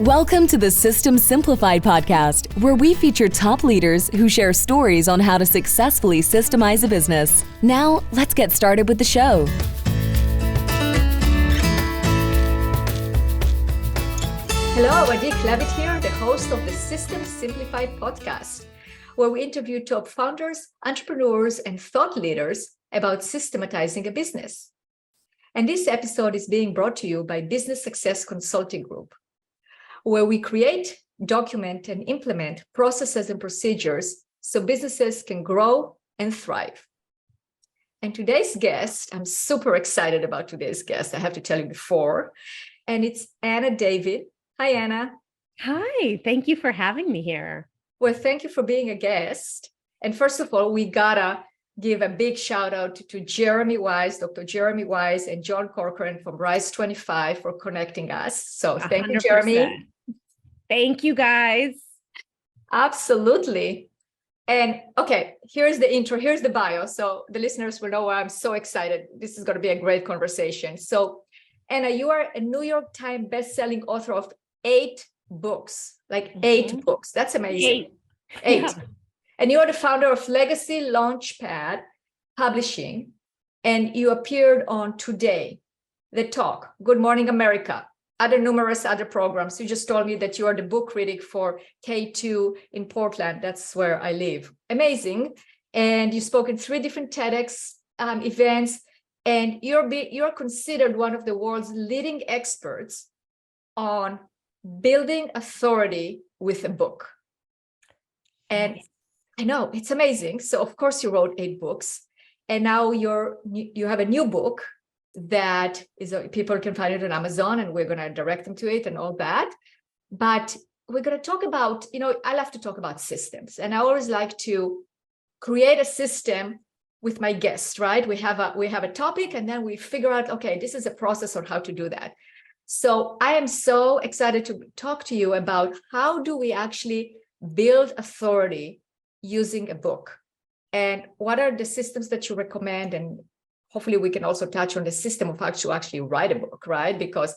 Welcome to the System Simplified podcast, where we feature top leaders who share stories on how to successfully systemize a business. Now, let's get started with the show. Hello, Vanity Klevit here, the host of the System Simplified podcast, where we interview top founders, entrepreneurs, and thought leaders about systematizing a business. And this episode is being brought to you by Business Success Consulting Group, where we create, document, and implement processes and procedures so businesses can grow and thrive. And today's guest, I'm super excited about today's guest, I have to tell you before, and it's Anna David. Hi, Anna. Hi, thank you for having me here. Well, thank you for being a guest. And first of all, we gotta give a big shout out to Jeremy Wise, Dr. Jeremy Wise, and John Corcoran from Rise 25 for connecting us. So thank 100%. You, Jeremy. Thank you, guys. Absolutely. And okay, here's the intro, here's the bio. So the listeners will know why I'm so excited. This is going to be a great conversation. So, Anna, you are a New York Times bestselling author of 8 books, like 8 books. That's amazing. 8. Yeah. And you are the founder of Legacy Launchpad Publishing, and you appeared on Today, The Talk, Good Morning America, numerous other programs. You just told me that you are the book critic for K2 in Portland. That's where I live. Amazing. And you spoke in 3 different TEDx events, and you're considered one of the world's leading experts on building authority with a book. And I know, it's amazing. So of course you wrote 8 books, and now you have a new book that is people can find it on Amazon, and we're going to direct them to it and all that. But we're going to talk about, I love to talk about systems, and I always like to create a system with my guests, right? We have a topic, and then we figure out, okay, this is a process on how to do that. So I am so excited to talk to you about how do we actually build authority using a book, and what are the systems that you recommend, and hopefully we can also touch on the system of how to actually write a book, right? Because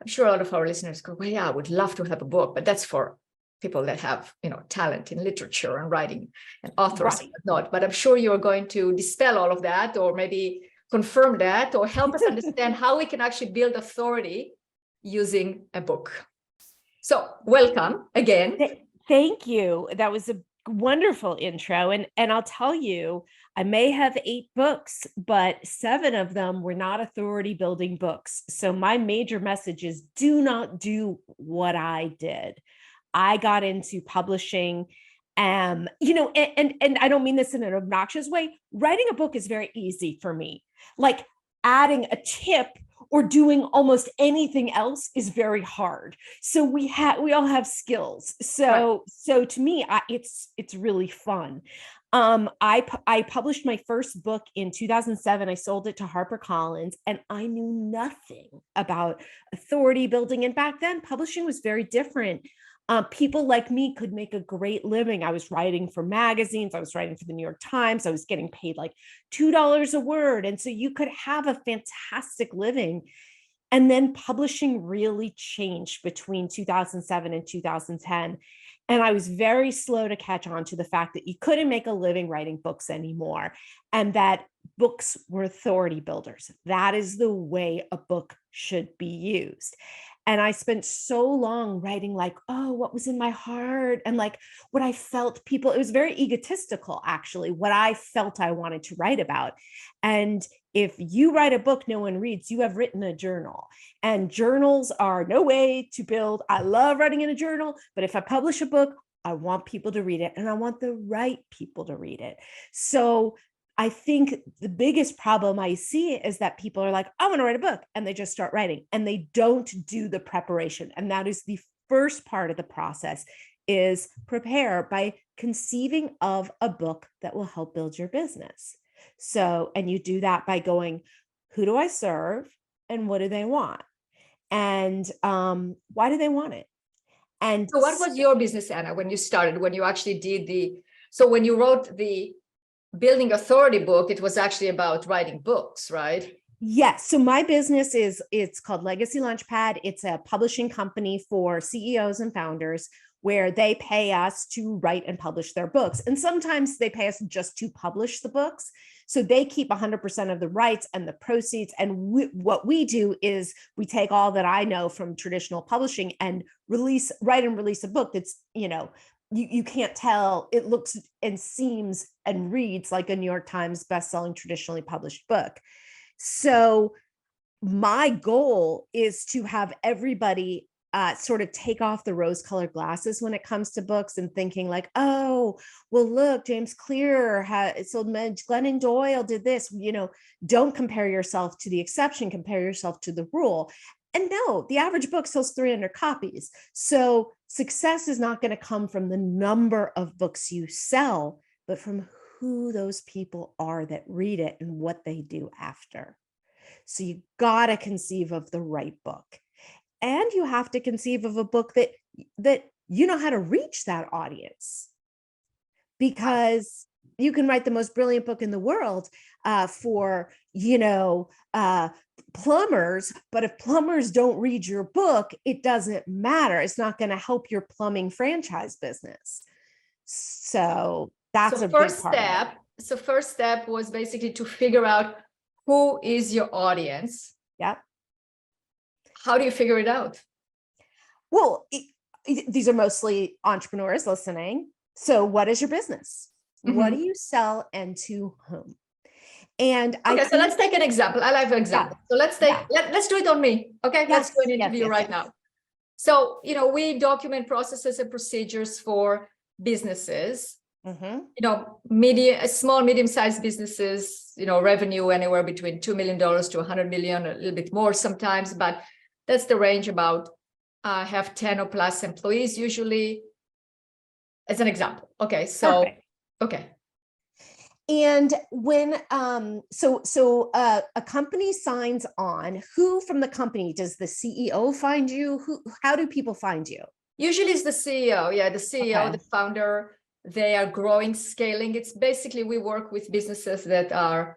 I'm sure a lot of our listeners go, well, yeah, I would love to have a book, but that's for people that have, talent in literature and writing and authors and whatnot. But I'm sure you're going to dispel all of that, or maybe confirm that, or help us understand how we can actually build authority using a book. So welcome again. Thank you. That was a wonderful intro. And I'll tell you, I may have 8 books, but 7 of them were not authority building books. So my major message is do not do what I did. I got into publishing, and I don't mean this in an obnoxious way. Writing a book is very easy for me. Like adding a tip or doing almost anything else is very hard. So we all have skills. So to me, it's really fun. I published my first book in 2007. I sold it to HarperCollins, and I knew nothing about authority building. And back then, publishing was very different. People like me could make a great living. I was writing for magazines. I was writing for the New York Times. I was getting paid like $2 a word. And so you could have a fantastic living. And then publishing really changed between 2007 and 2010. And I was very slow to catch on to the fact that you couldn't make a living writing books anymore, and that books were authority builders. That is the way a book should be used. And I spent so long writing what was in my heart, and what I felt it was very egotistical, actually, what I felt I wanted to write about. And if you write a book no one reads, you have written a journal. And journals are no way to build. I love writing in a journal, but if I publish a book, I want people to read it, and I want the right people to read it. So I think the biggest problem I see is that people are like, I want to write a book, and they just start writing, and they don't do the preparation. And that is the first part of the process, is prepare by conceiving of a book that will help build your business. So, and you do that by going, who do I serve, and what do they want? And why do they want it? And so what was your business, Anna, when you started, when you actually when you wrote the Building Authority book, it was actually about writing books, right? Yes. So my business it's called Legacy Launchpad. It's a publishing company for CEOs and founders where they pay us to write and publish their books. And sometimes they pay us just to publish the books. So they keep 100% of the rights and the proceeds. And what we do is we take all that I know from traditional publishing and write and release a book that's, you can't tell. It looks and seems and reads like a New York Times bestselling traditionally published book. So my goal is to have everybody sort of take off the rose-colored glasses when it comes to books and thinking like, oh, well, look, James Clear sold Glennon Doyle did this. Don't compare yourself to the exception, compare yourself to the rule. And no, the average book sells 300 copies. So success is not going to come from the number of books you sell, but from who those people are that read it and what they do after. So you got to conceive of the right book. And you have to conceive of a book that you know how to reach that audience. Because you can write the most brilliant book in the world for, plumbers, but if plumbers don't read your book, it doesn't matter. It's not going to help your plumbing franchise business. So that's a big part of it. So first step was basically to figure out who is your audience. Yeah. How do you figure it out? Well, these are mostly entrepreneurs listening. So what is your business? Mm-hmm. What do you sell and to whom? And so let's take an example. I like an example. Yeah. So let's do it on me. Okay. Yes. Let's do an interview right now. So, we document processes and procedures for businesses. Mm-hmm. Small, medium-sized businesses, revenue anywhere between $2 million to $100 million, a little bit more sometimes, but that's the range about have 10 or plus employees usually, as an example. Okay. So, perfect. Okay. And when, a company signs on, who from the company, does the CEO find you? How do people find you? Usually it's the CEO. Yeah. The CEO, the founder. They are growing, scaling. It's basically, we work with businesses that are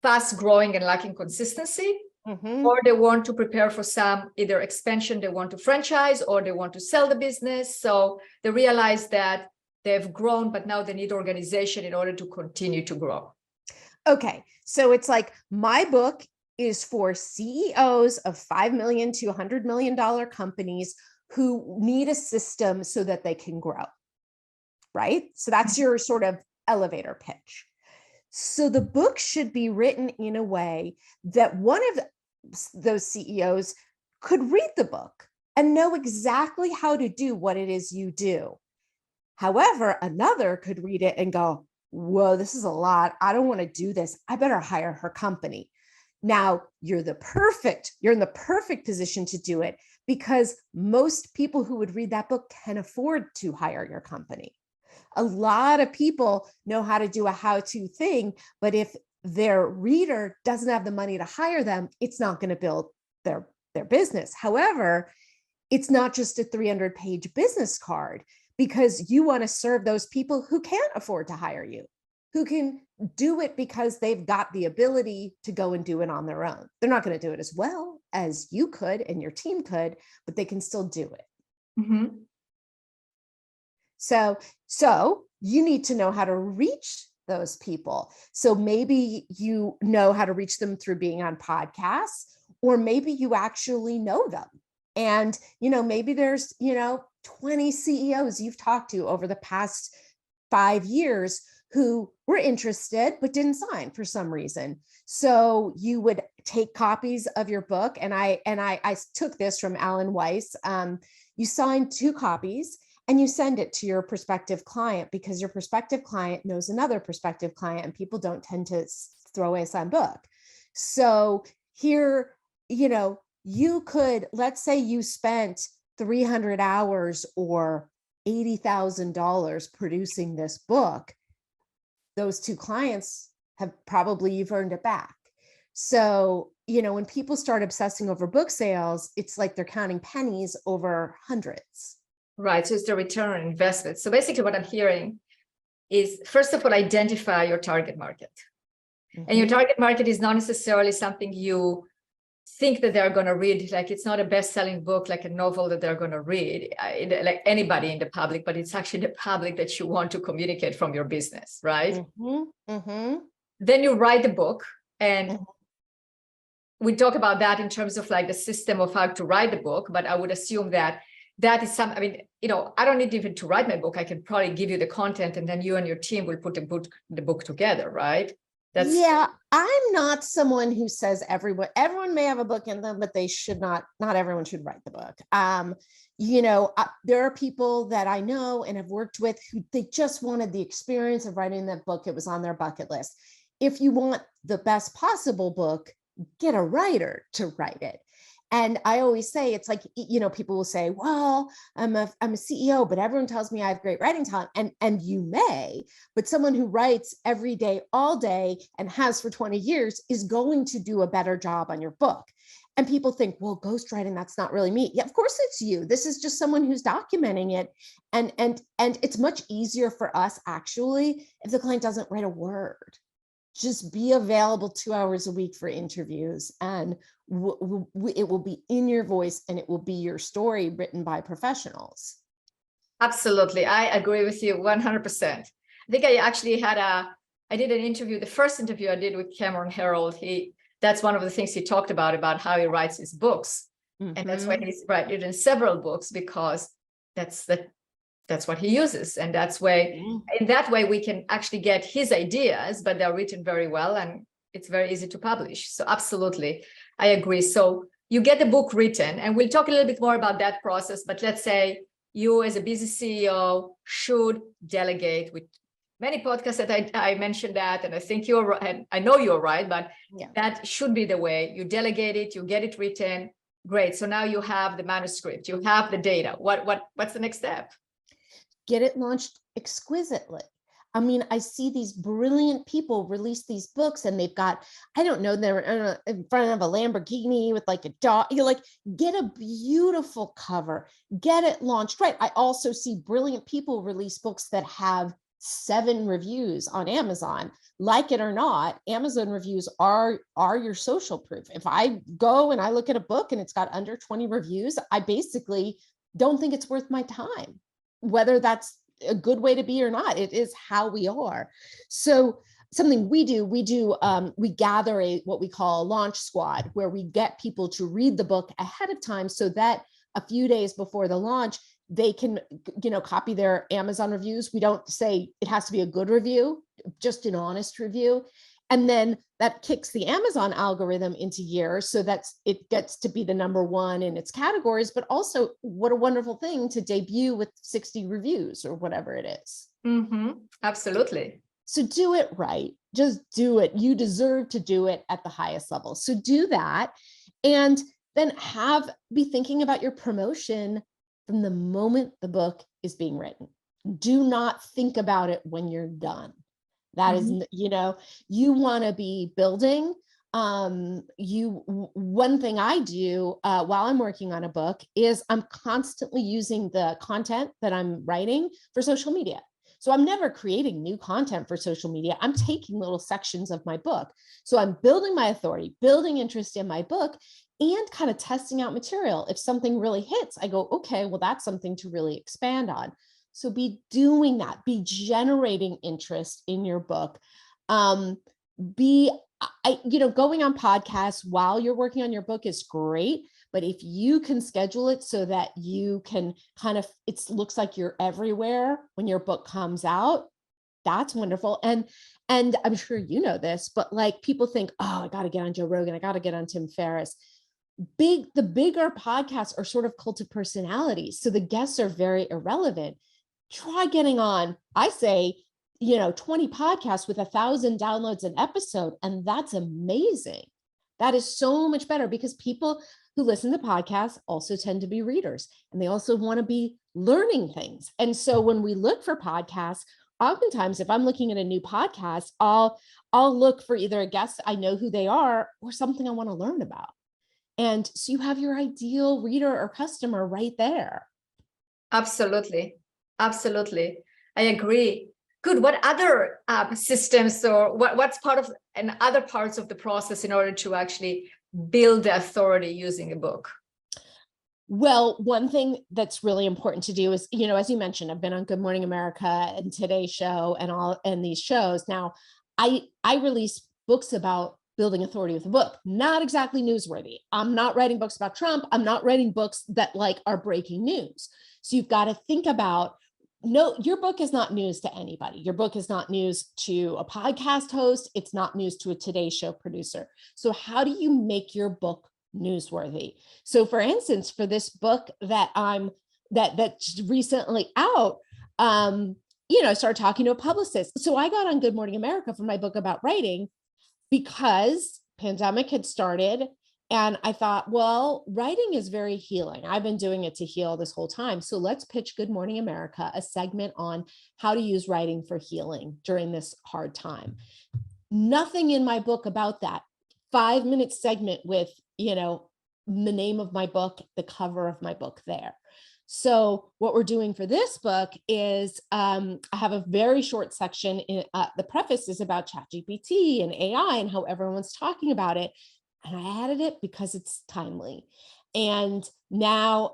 fast growing and lacking consistency, mm-hmm. or they want to prepare for some either expansion, they want to franchise, or they want to sell the business. So they realize that they've grown, but now they need organization in order to continue to grow. Okay. So it's like, my book is for CEOs of $5 million to $100 million companies who need a system so that they can grow. Right? So that's your sort of elevator pitch. So the book should be written in a way that one of those CEOs could read the book and know exactly how to do what it is you do. However, another could read it and go, whoa, this is a lot. I don't want to do this. I better hire her company. Now you're in the perfect position to do it, because most people who would read that book can afford to hire your company. A lot of people know how to do a how-to thing, but if their reader doesn't have the money to hire them, it's not going to build their business. However, it's not just a 300-page business card, because you want to serve those people who can't afford to hire you, who can do it because they've got the ability to go and do it on their own. They're not going to do it as well as you could and your team could, but they can still do it. Mm-hmm. So you need to know how to reach those people. So maybe you know how to reach them through being on podcasts, or maybe you actually know them. And, maybe there's, 20 CEOs you've talked to over the past 5 years who were interested but didn't sign for some reason. So you would take copies of your book. And I took this from Alan Weiss. You sign 2 copies and you send it to your prospective client, because your prospective client knows another prospective client, and people don't tend to throw away a signed book. So here, you could, let's say you spent 300 hours or $80,000 producing this book. Those 2 clients you've earned it back. So, when people start obsessing over book sales, it's like they're counting pennies over hundreds. Right. So it's the return on investment. So basically what I'm hearing is, first of all, identify your target market. And your target market is not necessarily something you think that they're going to read. Like, it's not a best-selling book, like a novel that they're going to read, like anybody in the public, but it's actually the public that you want to communicate from your business, right? Then you write the book, and we talk about that in terms of like the system of how to write the book, but I would assume that that is I mean, I don't need even to write my book. I can probably give you the content, and then you and your team will put the book together, right? Yeah, I'm not someone who says everyone may have a book in them, but they should not everyone should write the book. There are people that I know and have worked with who they just wanted the experience of writing that book. It was on their bucket list. If you want the best possible book, get a writer to write it. And I always say, it's like, people will say, well, I'm a CEO, but everyone tells me I have great writing talent. And you may, but someone who writes every day, all day, and has for 20 years is going to do a better job on your book. And people think, well, ghostwriting, that's not really me. Yeah, of course it's you. This is just someone who's documenting it. And it's much easier for us, actually, if the client doesn't write a word. Just be available 2 hours a week for interviews, and it will be in your voice, and it will be your story written by professionals. Absolutely. I agree with you 100%. I think I actually I did an interview, the first interview I did with Cameron Herold. That's one of the things he talked about how he writes his books. And that's why he's written several books, because that's what he uses. And in that way, we can actually get his ideas, but they're written very well, and it's very easy to publish. So absolutely, I agree. So you get the book written, and we'll talk a little bit more about that process. But let's say you, as a busy CEO, should delegate. With many podcasts that I mentioned that, and I think you're right, and I know you're right, but that should be the way. You delegate it, you get it written. Great. So now you have the manuscript, you have the data. What's the next step? Get it launched exquisitely. I mean, I see these brilliant people release these books, and they've got, I don't know, they're in front of a Lamborghini with like a dog. You're like, get a beautiful cover, get it launched right. I also see brilliant people release books that have 7 reviews on Amazon. Like it or not, Amazon reviews are your social proof. If I go and I look at a book and it's got under 20 reviews, I basically don't think it's worth my time. Whether that's a good way to be or not, it is how we are. So something we do, we gather what we call a launch squad, where we get people to read the book ahead of time, so that a few days before the launch, they can, copy their Amazon reviews. We don't say it has to be a good review, just an honest review. And then that kicks the Amazon algorithm into gear, so that it gets to be the #1 in its categories. But also, what a wonderful thing to debut with 60 reviews or whatever it is. Absolutely. So do it right. Just do it. You deserve to do it at the highest level. So do that. And then be thinking about your promotion from the moment the book is being written. Do not think about it when you're done. That is, you want to be building. One thing I do while I'm working on a book is I'm constantly using the content that I'm writing for social media. So I'm never creating new content for social media. I'm taking little sections of my book. So I'm building my authority, building interest in my book, and kind of testing out material. If something really hits, I go, okay, well, that's something to really expand on. So be doing that, be generating interest in your book. Going on podcasts while you're working on your book is great, but if you can schedule it so that you can it looks like you're everywhere when your book comes out, that's wonderful. And I'm sure you know this, but like, people think, oh, I got to get on Joe Rogan, I got to get on Tim Ferriss. The bigger podcasts are sort of cult of personalities, so the guests are very irrelevant. Try getting on, I say, 20 podcasts with 1,000 downloads an episode. And that's amazing. That is so much better, because people who listen to podcasts also tend to be readers, and they also want to be learning things. And so when we look for podcasts, oftentimes, if I'm looking at a new podcast, I'll look for either a guest, I know who they are, or something I want to learn about. And so you have your ideal reader or customer right there. Absolutely. Absolutely. I agree. Good. What other systems or what's part of and other parts of the process in order to actually build the authority using a book? Well, one thing that's really important to do is, as you mentioned, I've been on Good Morning America and Today's Show and these shows. Now, I release books about building authority with a book, not exactly newsworthy. I'm not writing books about Trump. I'm not writing books that are breaking news. So you've got to think about, no, your book is not news to anybody. Your book is not news to a podcast host. It's not news to a Today Show producer. So how do you make your book newsworthy? So for instance, for this book that's recently out, I started talking to a publicist. So I got on Good Morning America for my book about writing because pandemic had started. And I thought, well, writing is very healing. I've been doing it to heal this whole time. So let's pitch Good Morning America, a segment on how to use writing for healing during this hard time. Nothing in my book about that. 5-minute segment with, the name of my book, the cover of my book there. So what we're doing for this book is I have a very short section. The preface is about ChatGPT and AI and how everyone's talking about it. And I added it because it's timely. And now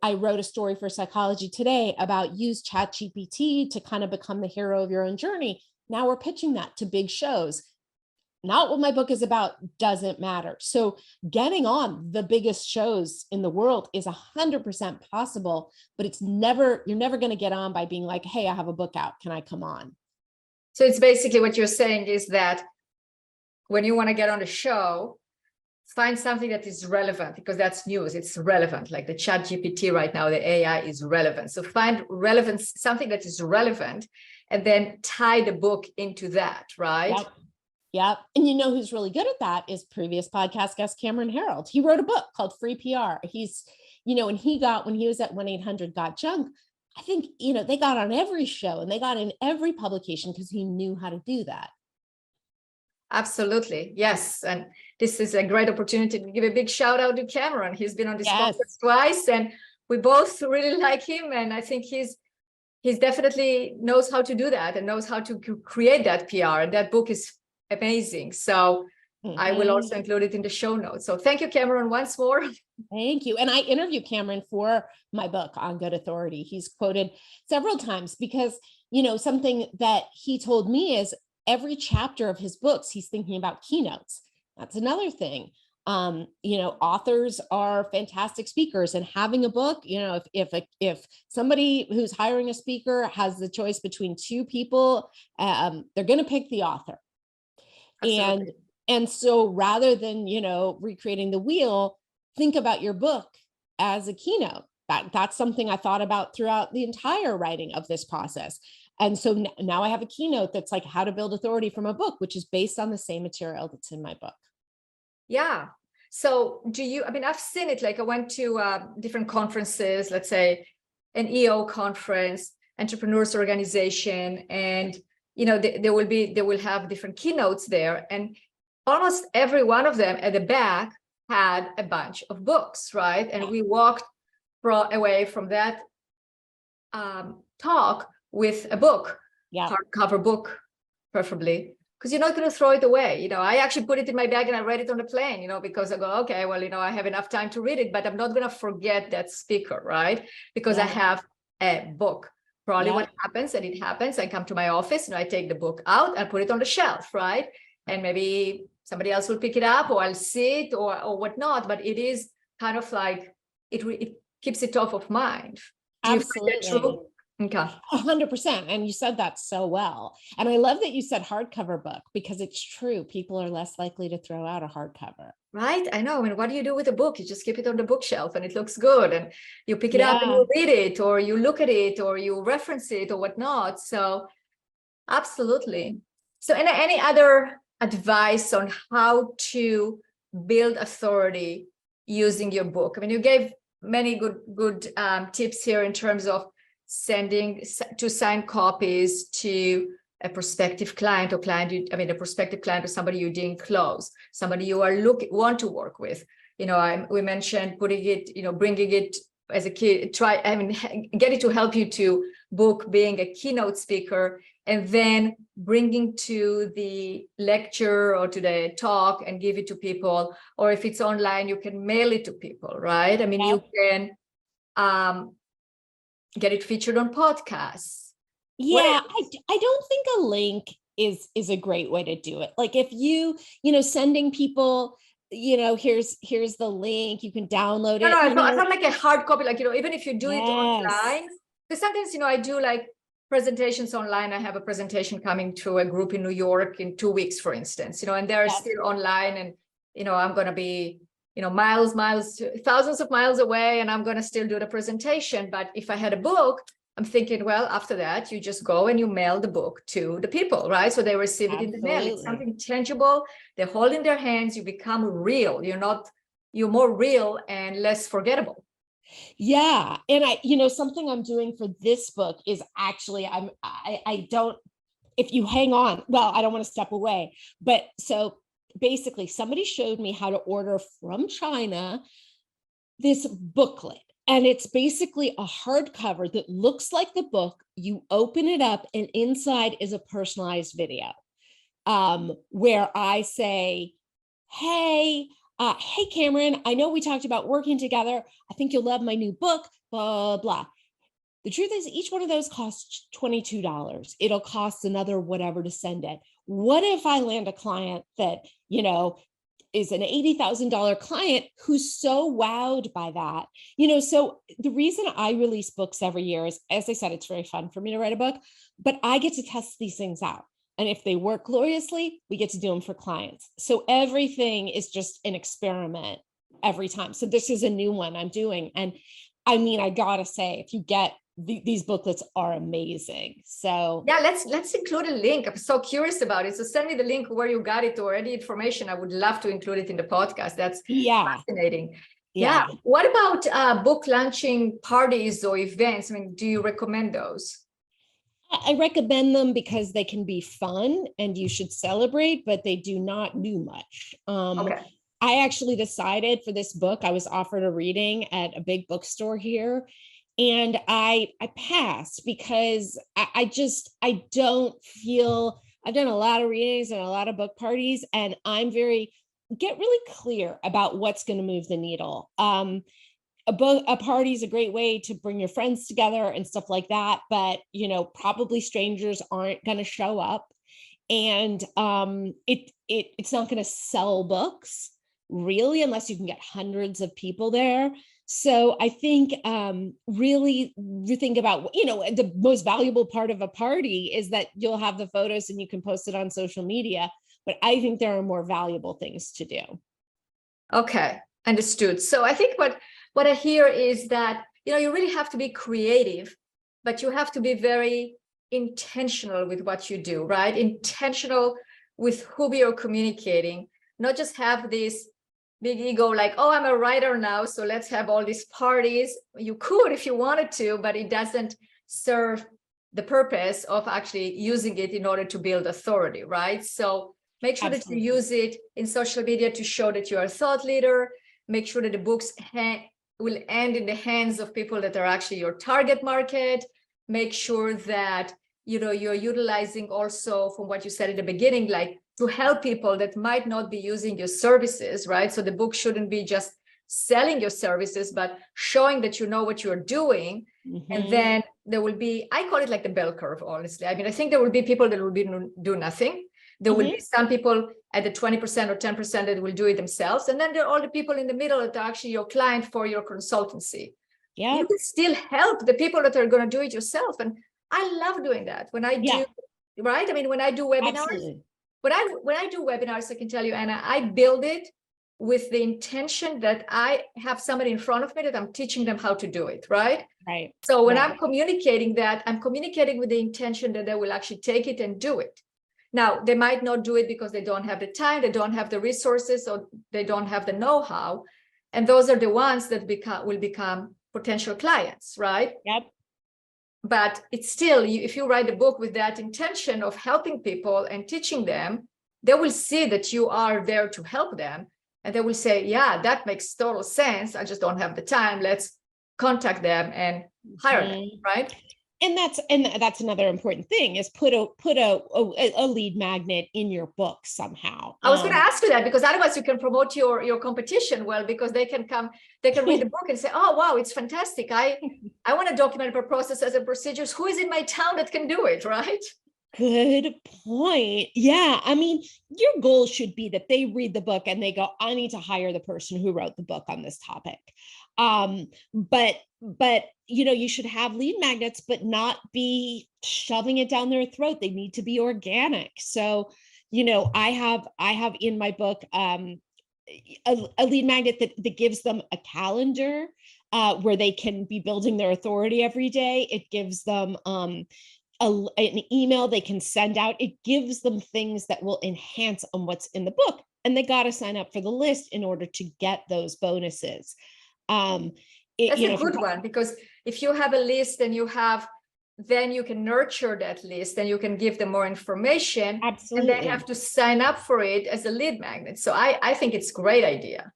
I wrote a story for Psychology Today about use ChatGPT to kind of become the hero of your own journey. Now we're pitching that to big shows. Not what my book is about doesn't matter. So getting on the biggest shows in the world is 100% possible, but you're never going to get on by being like, hey, I have a book out. Can I come on? So it's basically what you're saying is that when you want to get on a show, find something that is relevant because that's news. It's relevant. Like the Chat GPT right now, the AI is relevant. So find relevance, something that is relevant, and then tie the book into that, right? Yep. Yep. And who's really good at that is previous podcast guest Cameron Harold. He wrote a book called Free PR. He's, when he was at 1-800-GOT-JUNK, I think, they got on every show and they got in every publication because he knew how to do that. Absolutely. Yes. And this is a great opportunity to give a big shout out to Cameron. He's been on this conference twice and we both really like him. And I think he's definitely knows how to do that and knows how to create that PR. And that book is amazing. So I will also include it in the show notes. So thank you, Cameron, once more. Thank you. And I interviewed Cameron for my book on Good Authority. He's quoted several times because, something that he told me is every chapter of his books, he's thinking about keynotes. That's another thing. Authors are fantastic speakers, and having a book, if somebody who's hiring a speaker has the choice between two people, they're going to pick the author. Absolutely. And so rather than, recreating the wheel, think about your book as a keynote. That's something I thought about throughout the entire writing of this process. And so now I have a keynote that's like how to build authority from a book, which is based on the same material that's in my book. Yeah. So I've seen it, like I went to different conferences, let's say an EO conference, entrepreneurs organization, and they will have different keynotes there, and almost every one of them at the back had a bunch of books, right? And we walked away from that talk with a book, hardcover book, preferably, because you're not going to throw it away. I actually put it in my bag and I read it on the plane, because I go, okay, well, I have enough time to read it, but I'm not going to forget that speaker, right? Because I have a book. Probably what happens, and it happens, I come to my office and I take the book out and put it on the shelf, right? And maybe somebody else will pick it up or I'll see it or whatnot, but it is kind of like, it keeps it top of mind. Do you find that true? Okay. 100%. And you said that so well. And I love that you said hardcover book because it's true. People are less likely to throw out a hardcover. Right. I know. And what do you do with a book? You just keep it on the bookshelf and it looks good. And you pick it up and you read it, or you look at it, or you reference it or whatnot. So absolutely. So any other advice on how to build authority using your book? I mean, you gave many good tips here in terms of sending to sign copies to a prospective client or a prospective client or somebody you didn't close, somebody you want to work with. We mentioned putting it, bringing it as a kid, get it to help you to book being a keynote speaker, and then bringing to the lecture or to the talk and give it to people. Or if it's online, you can mail it to people, right? I mean, you can get it featured on podcasts. Yeah, I don't think a link is a great way to do it. Like if sending people, here's the link, you can download it. No, I thought like a hard copy, like, even if you do it Yes. online, because sometimes, I do like presentations online. I have a presentation coming to a group in New York in 2 weeks, for instance, and they're Yep. still online, and, I'm going to be, miles, thousands of miles away, and I'm going to still do the presentation. But if I had a book, I'm thinking, well, after that, you just go and you mail the book to the people, right? So they receive it in the mail. It's something tangible. They hold in their hands. You become real. You're more real and less forgettable. Yeah. And something I'm doing for this book is actually, I don't, if you hang on, well, I don't want to step away, but so basically somebody showed me how to order from China this booklet. And it's basically a hardcover that looks like the book. You open it up and inside is a personalized video where I say, hey, Cameron, I know we talked about working together. I think you'll love my new book, blah, blah. The truth is each one of those costs $22. It'll cost another whatever to send it. What if I land a client that, is an $80,000 client who's so wowed by that, so the reason I release books every year is, as I said, it's very fun for me to write a book, but I get to test these things out. And if they work gloriously, we get to do them for clients. So everything is just an experiment every time. So this is a new one I'm doing. And I mean, I gotta say, if you get these booklets are amazing. So yeah, let's include a link. I'm so curious about it. So send me the link where you got it or any information. I would love to include it in the podcast. That's fascinating. Yeah. What about book launching parties or events? I mean, do you recommend those? I recommend them because they can be fun and you should celebrate, but they do not do much. Okay. I actually decided for this book, I was offered a reading at a big bookstore here. And I passed because I don't feel, I've done a lot of readings and a lot of book parties, and get really clear about what's going to move the needle. A party is a great way to bring your friends together and stuff like that. But, probably strangers aren't going to show up, and it's not going to sell books really, unless you can get hundreds of people there. So I think really you think about, the most valuable part of a party is that you'll have the photos and you can post it on social media. But I think there are more valuable things to do. Okay, understood. So I think what I hear is that, you really have to be creative, but you have to be very intentional with what you do, right? Intentional with whom you're communicating, not just have this big ego, like, oh, I'm a writer now, so let's have all these parties. You could if you wanted to, but it doesn't serve the purpose of actually using it in order to build authority, right? So make sure that you use it in social media to show that you're a thought leader. Make sure that the books will end in the hands of people that are actually your target market. Make sure that, you're utilizing also, from what you said at the beginning, like to help people that might not be using your services, right? So the book shouldn't be just selling your services, but showing that you know what you're doing. Mm-hmm. And then there will be, I call it like the bell curve, honestly. I mean, I think there will be people that will do nothing. There will be some people at the 20% or 10% that will do it themselves. And then there are all the people in the middle that are actually your client for your consultancy. Yeah. You can still help the people that are going to do it yourself. And I love doing that when I do, right? I mean, when I do webinars, when I do webinars, I can tell you, Anna, I build it with the intention that I have somebody in front of me that I'm teaching them how to do it, right? Right. So when I'm communicating that, I'm communicating with the intention that they will actually take it and do it. Now, they might not do it because they don't have the time, they don't have the resources, or they don't have the know-how. And those are the ones that will become potential clients, right? Yep. But it's still, if you write a book with that intention of helping people and teaching them, they will see that you are there to help them. And they will say, yeah, that makes total sense. I just don't have the time. Let's contact them and hire them, right? And that's another important thing is put a lead magnet in your book somehow. I was going to ask you that, because otherwise you can promote your competition well, because they can read the book and say, oh wow, it's fantastic. I want to document the processes and procedures. Who is in my town that can do it, right? Good point. Yeah. I mean, your goal should be that they read the book and they go, I need to hire the person who wrote the book on this topic. But you should have lead magnets, but not be shoving it down their throat. They need to be organic. So, I have in my book, a lead magnet that gives them a calendar, where they can be building their authority every day. It gives them, an email they can send out. It gives them things that will enhance on what's in the book. And they got to sign up for the list in order to get those bonuses. That's a good one, because if you have a list and then you can nurture that list and you can give them more information. Absolutely. And they have to sign up for it as a lead magnet. So I think it's a great idea.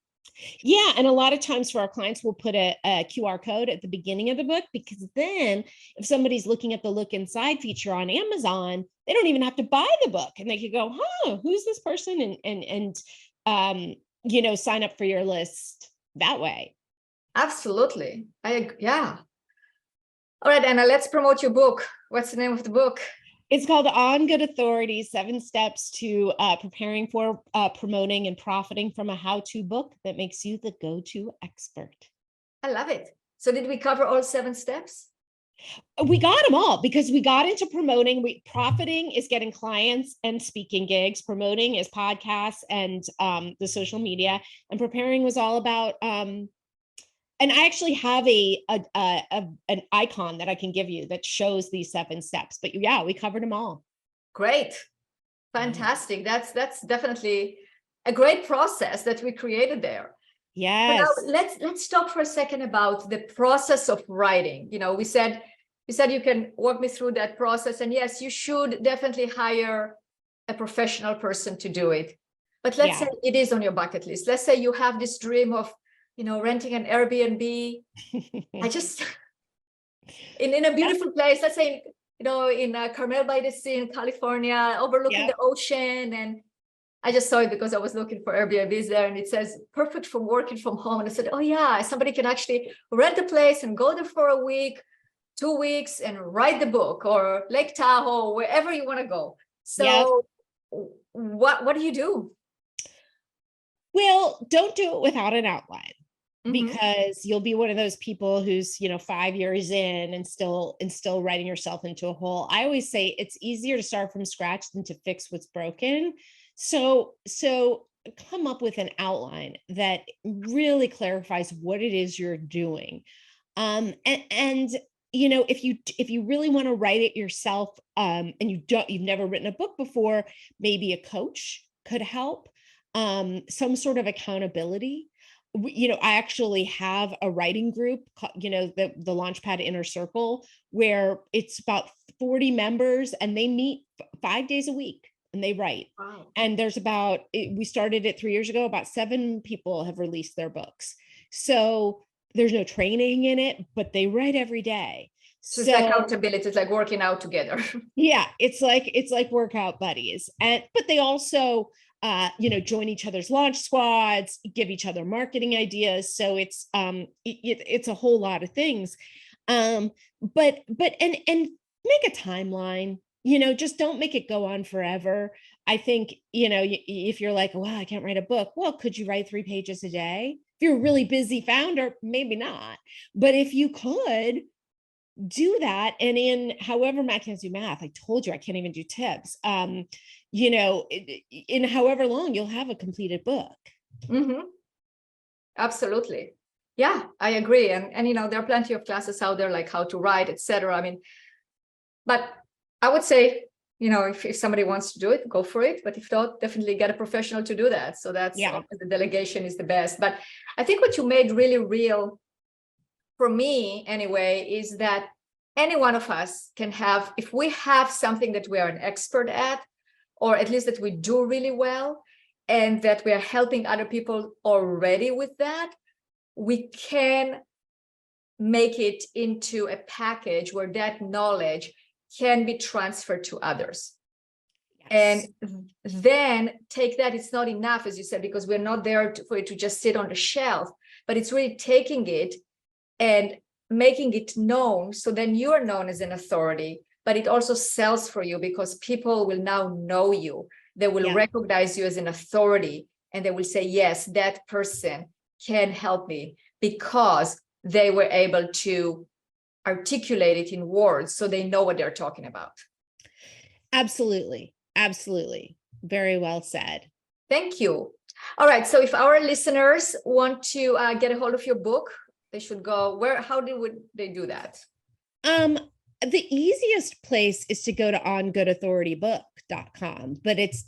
Yeah. And a lot of times for our clients, we'll put a QR code at the beginning of the book, because then if somebody's looking at the look inside feature on Amazon, they don't even have to buy the book, and they could go, who's this person? And sign up for your list that way. Absolutely. Yeah. All right, Anna, let's promote your book. What's the name of the book? It's called On Good Authority, 7 Steps to Preparing for, Promoting, and Profiting from a How-To Book that makes you the go-to expert. I love it. So did we cover all 7 steps? We got them all, because we got into promoting. Profiting is getting clients and speaking gigs. Promoting is podcasts and the social media. And preparing was all about... and I actually have an icon that I can give you that shows these 7 steps. But yeah, we covered them all. Great. Fantastic. That's definitely a great process that we created there. Yes. But now let's talk for a second about the process of writing. You said you can walk me through that process. And yes, you should definitely hire a professional person to do it. But let's say it is on your bucket list. Let's say you have this dream of renting an Airbnb. I just, in a beautiful place, let's say, in Carmel by the Sea in California, overlooking the ocean. And I just saw it because I was looking for Airbnbs there, and it says perfect for working from home. And I said, oh yeah, somebody can actually rent the place and go there for a week, 2 weeks, and write the book, or Lake Tahoe, wherever you want to go. So what do you do? Well, don't do it without an outline. Because you'll be one of those people who's 5 years in and still writing yourself into a hole. I always say it's easier to start from scratch than to fix what's broken. So come up with an outline that really clarifies what it is you're doing. And if you really want to write it yourself, and you've never written a book before, maybe a coach could help. Some sort of accountability. I actually have a writing group, the Launchpad Inner Circle, where it's about 40 members, and they meet 5 days a week and they write. Wow. And we started it 3 years ago, about 7 people have released their books. So there's no training in it, but they write every day. So it's accountability. It's like working out together. Yeah. It's like workout buddies. But they also, join each other's launch squads, give each other marketing ideas. So it's a whole lot of things. But make a timeline, just don't make it go on forever. I think, if you're like, wow, I can't write a book. Well, could you write 3 pages a day? If you're a really busy founder, maybe not. But if you could do that, and in however math, I can't do math. I told you I can't even do tips. In however long, you'll have a completed book. Absolutely. Yeah, I agree. And there are plenty of classes out there, like how to write, etc. I mean, but I would say, if somebody wants to do it, go for it. But if not, definitely get a professional to do that. So that's the delegation is the best. But I think what you made really real, for me anyway, is that any one of us can have, if we have something that we are an expert at, or at least that we do really well, and that we are helping other people already with that, we can make it into a package where that knowledge can be transferred to others. Yes. And then take that. It's not enough, as you said, because we're not there for it to just sit on the shelf, but it's really taking it and making it known. So then you are known as an authority, but it also sells for you because people will now know you. They will recognize you as an authority, and they will say, yes, that person can help me because they were able to articulate it in words so they know what they're talking about. Absolutely. Absolutely. Very well said. Thank you. All right. So if our listeners want to get a hold of your book, they should go where? How would they do that? The easiest place is to go to ongoodauthoritybook.com, but it's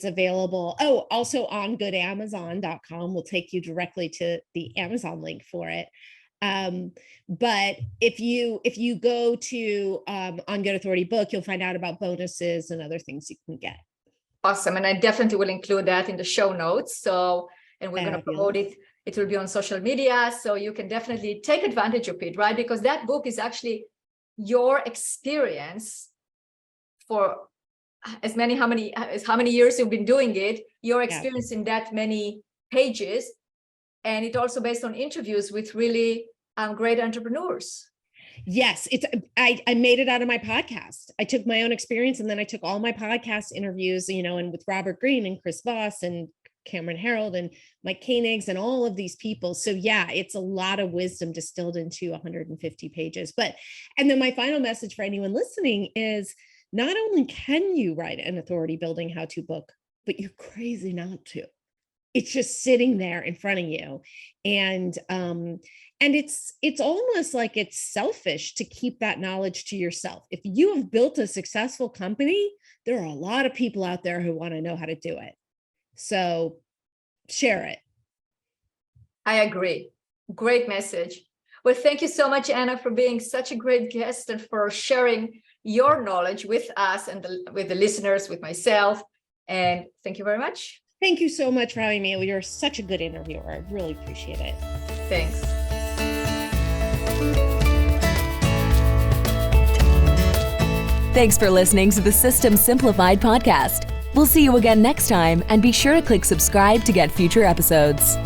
available. Oh, also ongoodamazon.com will take you directly to the Amazon link for it. But if you go to On Good Authority Book, you'll find out about bonuses and other things you can get. Awesome. And I definitely will include that in the show notes. So, and we're going to promote it. It will be on social media. So you can definitely take advantage of it, right? Because that book is actually your experience for how many years you've been doing it, your experience in that many pages. And it also based on interviews with really great entrepreneurs. Yes, I made it out of my podcast. I took my own experience and then I took all my podcast interviews, and with Robert Greene and Chris Voss and Cameron Harold and Mike Koenigs and all of these people. So yeah, it's a lot of wisdom distilled into 150 pages. And then my final message for anyone listening is not only can you write an authority building how-to book, but you're crazy not to. It's just sitting there in front of you. And it's almost like it's selfish to keep that knowledge to yourself. If you have built a successful company, there are a lot of people out there who want to know how to do it. So share it. I agree. Great message. Well, thank you so much, Anna, for being such a great guest and for sharing your knowledge with us and with the listeners, with myself. And thank you very much. Thank you so much for having me. You're such a good interviewer. I really appreciate it. Thanks. Thanks for listening to the System Simplified podcast. We'll see you again next time, and be sure to click subscribe to get future episodes.